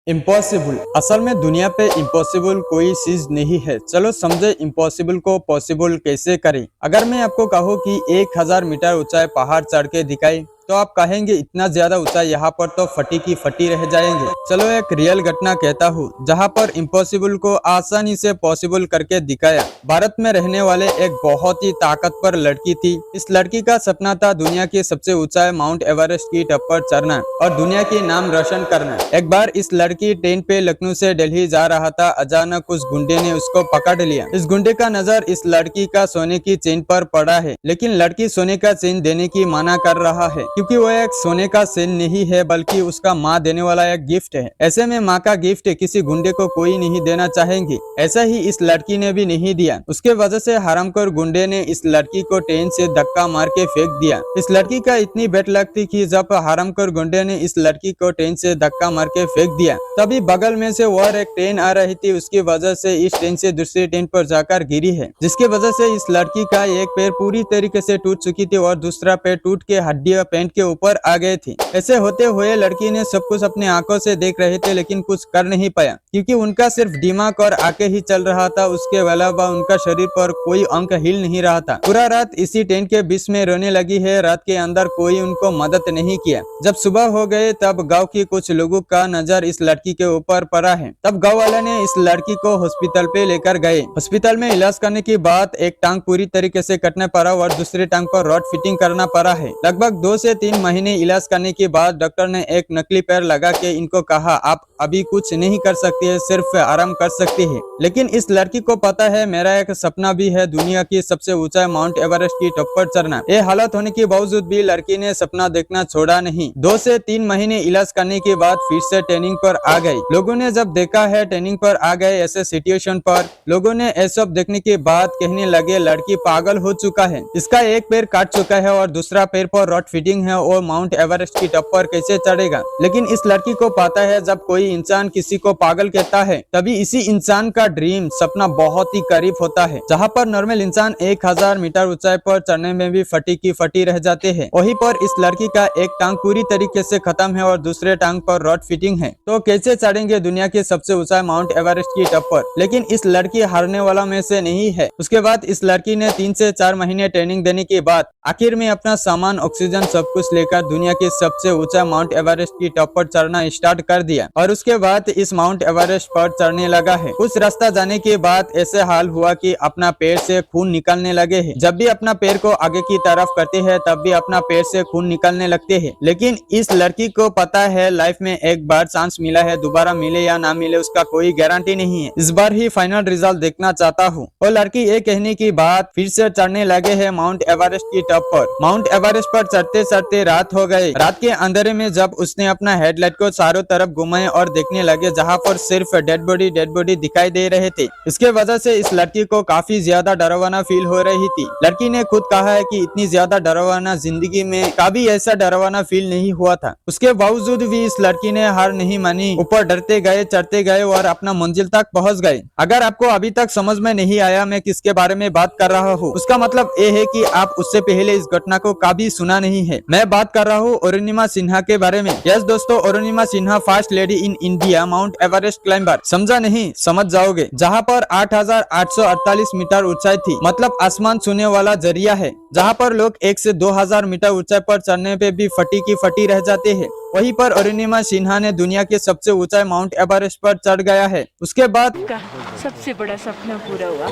Impossible. असल में दुनिया पे इम्पॉसिबल कोई चीज नहीं है। चलो समझे इम्पॉसिबल को पॉसिबल कैसे करें। अगर मैं आपको कहूँ कि 1000 मीटर ऊंचाई पहाड़ चढ़ के दिखाई तो आप कहेंगे इतना ज्यादा ऊंचाई यहाँ पर तो फटी की फटी रह जाएंगे। चलो एक रियल घटना कहता हूँ जहाँ पर इम्पॉसिबल को आसानी से पॉसिबल करके दिखाया। भारत में रहने वाले एक बहुत ही ताकतवर लड़की थी। इस लड़की का सपना था दुनिया की सबसे ऊंचाई माउंट एवरेस्ट की टप पर चढ़ना और दुनिया की नाम रोशन करना। एक बार इस लड़की ट्रेन पे लखनऊ से दिल्ली जा रहा था। अचानक उस गुंडे ने उसको पकड़ लिया। इस गुंडे का नजर इस लड़की का सोने की चेन पर पड़ा है, लेकिन लड़की सोने का चेन देने की मना कर रहा है क्योंकि वो एक सोने का चेन नहीं है बल्कि उसका माँ देने वाला एक गिफ्ट है। ऐसे में माँ का गिफ्ट किसी गुंडे को कोई नहीं देना चाहेंगे। ऐसा ही इस लड़की ने भी नहीं दिया। उसके वजह से हरामखोर गुंडे ने इस लड़की को ट्रेन से धक्का मार के फेंक दिया। इस लड़की का इतनी बेट लक थी कि जब हरामखोर गुंडे ने इस लड़की को ट्रेन से धक्का मार के फेंक दिया तभी बगल में से और एक ट्रेन आ रही थी। उसकी वजह से इस ट्रेन से दूसरी ट्रेन पर जाकर गिरी है, जिसकी वजह से इस लड़की का एक पैर पूरी तरीके से टूट चुकी थी और दूसरा पैर टूट के हड्डियां पैंट के ऊपर आ गई थी। ऐसे होते हुए लड़की ने सब कुछ अपने आंखों से देख रहे थे, लेकिन कुछ कर नहीं पाया क्योंकि उनका सिर्फ दिमाग और आंखें ही चल रहा था। उसके अलावा उनका शरीर पर कोई अंग हिल नहीं रहा था। पूरा रात इसी ट्रेन के बीच में रोने लगी है। रात के अंदर कोई उनको मदद नहीं किया। जब सुबह हो गए तब गाँव के कुछ लोगों का नजर इस लड़की के ऊपर पड़ा है। तब गाँव वाले ने इस लड़की को हॉस्पिटल पे लेकर गए। हॉस्पिटल में इलाज करने के बाद एक टांग पूरी तरीके से कटना पड़ा और दूसरी टांग पर रॉड फिटिंग करना पड़ा है। लगभग 2 से 3 महीने इलाज करने के बाद डॉक्टर ने एक नकली पैर लगा के इनको कहा आप अभी कुछ नहीं कर सकती है, सिर्फ आराम कर सकती है। लेकिन इस लड़की को पता है मेरा एक सपना भी है दुनिया की सबसे ऊंचाई माउंट एवरेस्ट की टॉप पर चढ़ना। ये हालत होने के बावजूद भी लड़की ने सपना देखना छोड़ा नहीं। 2 से 3 महीने इलाज करने के बाद फिर से ट्रेनिंग पर आ गई। लोगों ने जब देखा है ट्रेनिंग पर आ गए ऐसे सिचुएशन पर, लोगों ने ये सब देखने के बाद कहने लगे लड़की पागल हो चुका है। इसका एक पैर काट चुका है और दूसरा पैर पर रॉड फिटिंग है और माउंट एवरेस्ट की टॉप पर कैसे चढ़ेगा। लेकिन इस लड़की को पता है जब कोई इंसान किसी को पागल कहता है तभी इसी इंसान का ड्रीम सपना बहुत ही करीब होता है। जहाँ पर नॉर्मल इंसान 1000 मीटर ऊंचाई पर चढ़ने में भी फटी की फटी रह जाते हैं, वहीं पर इस लड़की का एक टांग पूरी तरीके से खत्म है और दूसरे टांग पर रॉड फिटिंग है। तो कैसे चढ़ेंगे दुनिया की सबसे ऊंचाई माउंट एवरेस्ट की टॉप पर। लेकिन इस लड़की हारने वाला में से नहीं है। उसके बाद इस लड़की ने 3 से 4 महीने ट्रेनिंग देने के बाद आखिर में अपना सामान ऑक्सीजन सब कुछ लेकर दुनिया की सबसे ऊंचा माउंट एवरेस्ट की टॉप पर चढ़ना स्टार्ट कर दिया और उसके बाद इस माउंट एवरेस्ट पर चढ़ने लगा है। कुछ रास्ता जाने के बाद ऐसे हाल हुआ कि अपना पैर से खून निकलने लगे हैं। जब भी अपना पैर को आगे की तरफ करते हैं तब भी अपना पैर से खून निकलने लगते हैं। लेकिन इस लड़की को पता है लाइफ में एक बार चांस मिला है, दोबारा मिले या ना मिले उसका कोई गारंटी नहीं है। इस बार ही फाइनल रिजल्ट देखना चाहता हूँ। और लड़की ये कहने की बात फिर से चढ़ने लगे है माउंट एवरेस्ट की टॉप पर। माउंट एवरेस्ट पर चढ़ते चढ़ते रात हो गए। रात के अंधेरे में जब उसने अपना हेडलाइट को चारों तरफ घुमाए और देखने लगे जहाँ पर सिर्फ डेड बॉडी दिखाई दे रहे थे। इसके वजह से इस लड़की को काफी ज्यादा डरावना फील हो रही थी। लड़की ने खुद कहा है कि इतनी ज्यादा डरावना जिंदगी में कभी ऐसा डरावना फील नहीं हुआ था। उसके बावजूद भी इस लड़की ने हार नहीं मानी। ऊपर डरते गए, चढ़ते गए और अपना मंजिल तक पहुंच गए। अगर आपको अभी तक समझ में नहीं आया मैं किसके बारे में बात कर रहा हूँ, उसका मतलब ये है कि आप उससे पहले इस घटना को कभी सुना नहीं है। मैं बात कर रहा हूँ अरुणिमा सिन्हा के बारे में। यस दोस्तों, Arunima Sinha first lady in India mount Everest climber. समझा नहीं? समझ जाओगे। जहाँ पर 8848 मीटर ऊंचाई थी, मतलब आसमान छूने वाला जरिया है। जहाँ पर लोग 1 से 2000 मीटर ऊंचाई पर चढ़ने पे भी फटी की फटी रह जाते हैं, वहीं पर अरुणिमा सिन्हा ने दुनिया के सबसे ऊंचाई माउंट एवरेस्ट पर चढ़ गया है। उसके बाद का सबसे बड़ा सपना पूरा हुआ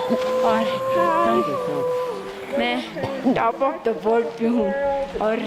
और मैं टॉप ऑफ द वर्ल्ड पे हूँ और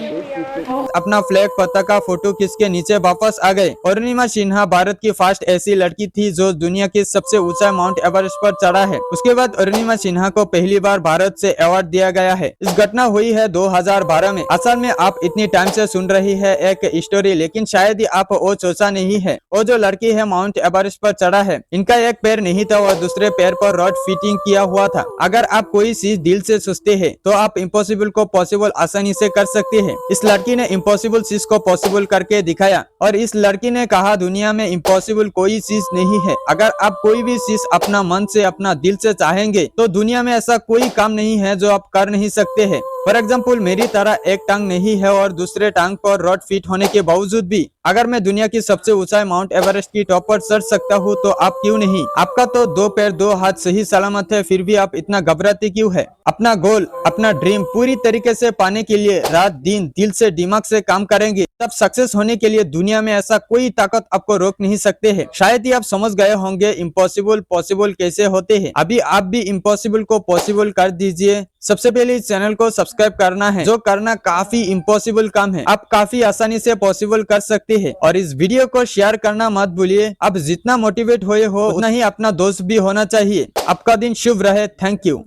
अपना फ्लैग पताका फोटो खींच के नीचे वापस आ गए। अरुणिमा सिन्हा भारत की फर्स्ट ऐसी लड़की थी जो दुनिया की सबसे ऊंचा माउंट एवरेस्ट पर चढ़ा है। उसके बाद अरुणिमा सिन्हा को पहली बार भारत से अवार्ड दिया गया है। इस घटना हुई है 2012 में। असल में आप इतनी टाइम से सुन रही है एक स्टोरी, लेकिन शायद ही आप वो सोचा नहीं है। वो जो लड़की है माउंट एवरेस्ट पर चढ़ा है, इनका एक पैर नहीं था और दूसरे पैर पर रॉड फिटिंग किया हुआ था। अगर आप कोई चीज दिल से सोचते हैं तो आप इम्पॉसिबल को पॉसिबल आसानी से कर सकते हैं। इस लड़की ने इम्पॉसिबल चीज को पॉसिबल करके दिखाया और इस लड़की ने कहा दुनिया में इम्पॉसिबल कोई चीज नहीं है। अगर आप कोई भी चीज अपना मन से अपना दिल से चाहेंगे तो दुनिया में ऐसा कोई काम नहीं है जो आप कर नहीं सकते हैं। फॉर एग्जाम्पल मेरी तरह एक टांग नहीं है और दूसरे टांग पर रॉड फिट होने के बावजूद भी अगर मैं दुनिया की सबसे ऊंचाई माउंट एवरेस्ट की टॉप पर चढ़ सकता हूँ तो आप क्यों नहीं? आपका तो 2 पैर 2 हाथ सही सलामत है, फिर भी आप इतना घबराते क्यों है? अपना गोल, अपना ड्रीम पूरी तरीके से पाने के लिए रात दिन दिल से दिमाग से काम करेंगे, तब सक्सेस होने के लिए दुनिया में ऐसा कोई ताकत आपको रोक नहीं सकते है। शायद ही आप समझ गए होंगे इम्पॉसिबल पॉसिबल कैसे होते हैं। अभी आप भी इम्पॉसिबल को पॉसिबल कर दीजिए। सबसे पहले इस चैनल को सब्सक्राइब करना है, जो करना काफी इम्पॉसिबल काम है, आप काफी आसानी से पॉसिबल कर सकते हैं। और इस वीडियो को शेयर करना मत भूलिए। आप जितना मोटिवेट हुए हो उतना ही अपना दोस्त भी होना चाहिए। आपका दिन शुभ रहे। Thank you.